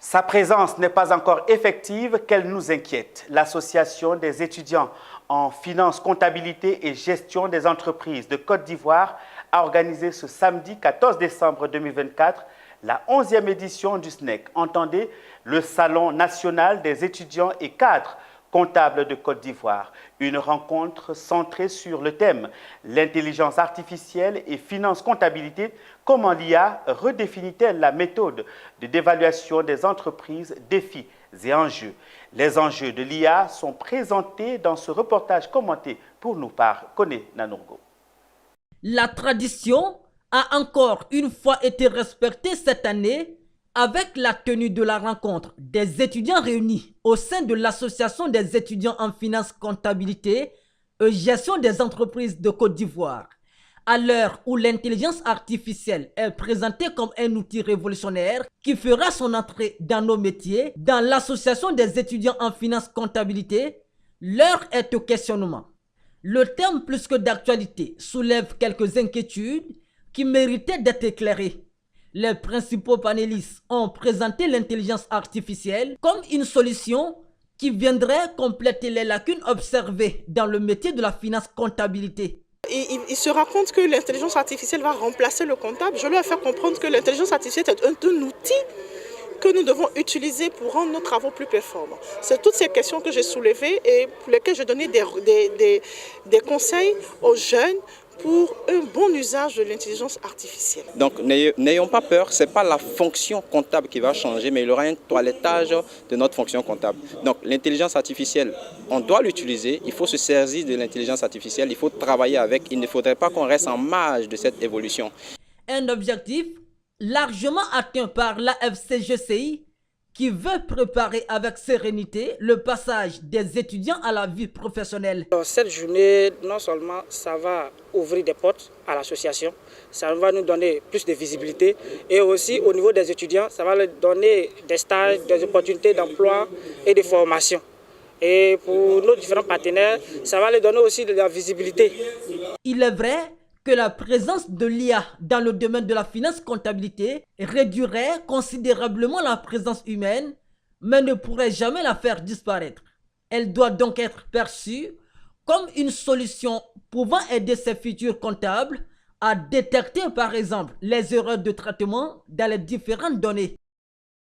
Sa présence n'est pas encore effective qu'elle nous inquiète. L'Association des étudiants en finance, comptabilité et gestion des entreprises de Côte d'Ivoire a organisé ce samedi 14 décembre 2024 la 11e édition du SNEC. Entendez, le Salon national des étudiants et cadres comptables de Côte d'Ivoire. Une rencontre centrée sur le thème l'intelligence artificielle et finance comptabilité. Comment l'IA redéfinit-elle la méthode d'évaluation des entreprises, défis et enjeux? Les enjeux de l'IA sont présentés dans ce reportage commenté pour nous par Koné Nanourgo. La tradition a encore une fois été respectée cette année avec la tenue de la rencontre des étudiants réunis au sein de l'Association des étudiants en finance, comptabilité et gestion des entreprises de Côte d'Ivoire. À l'heure où l'intelligence artificielle est présentée comme un outil révolutionnaire qui fera son entrée dans nos métiers, dans l'Association des étudiants en finance, comptabilité, l'heure est au questionnement. Le thème plus que d'actualité soulève quelques inquiétudes qui méritaient d'être éclairées. Les principaux panélistes ont présenté l'intelligence artificielle comme une solution qui viendrait compléter les lacunes observées dans le métier de la finance comptabilité. Il se rend compte que l'intelligence artificielle va remplacer le comptable. Je lui ai fait comprendre que l'intelligence artificielle est un outil que nous devons utiliser pour rendre nos travaux plus performants. C'est toutes ces questions que j'ai soulevées et pour lesquelles j'ai donné des conseils aux jeunes pour un bon usage de l'intelligence artificielle. Donc n'ayons pas peur, ce n'est pas la fonction comptable qui va changer, mais il y aura un toilettage de notre fonction comptable. Donc l'intelligence artificielle, on doit l'utiliser, il faut se saisir de l'intelligence artificielle, il faut travailler avec, il ne faudrait pas qu'on reste en marge de cette évolution. Un objectif largement atteint par l'AFCGCI qui veut préparer avec sérénité le passage des étudiants à la vie professionnelle. Cette journée, non seulement ça va ouvrir des portes à l'association, ça va nous donner plus de visibilité et aussi au niveau des étudiants, ça va leur donner des stages, des opportunités d'emploi et de formation. Et pour nos différents partenaires, ça va leur donner aussi de la visibilité. Il est vrai que la présence de l'IA dans le domaine de la finance comptabilité réduirait considérablement la présence humaine, mais ne pourrait jamais la faire disparaître. Elle doit donc être perçue comme une solution pouvant aider ces futurs comptables à détecter par exemple les erreurs de traitement dans les différentes données.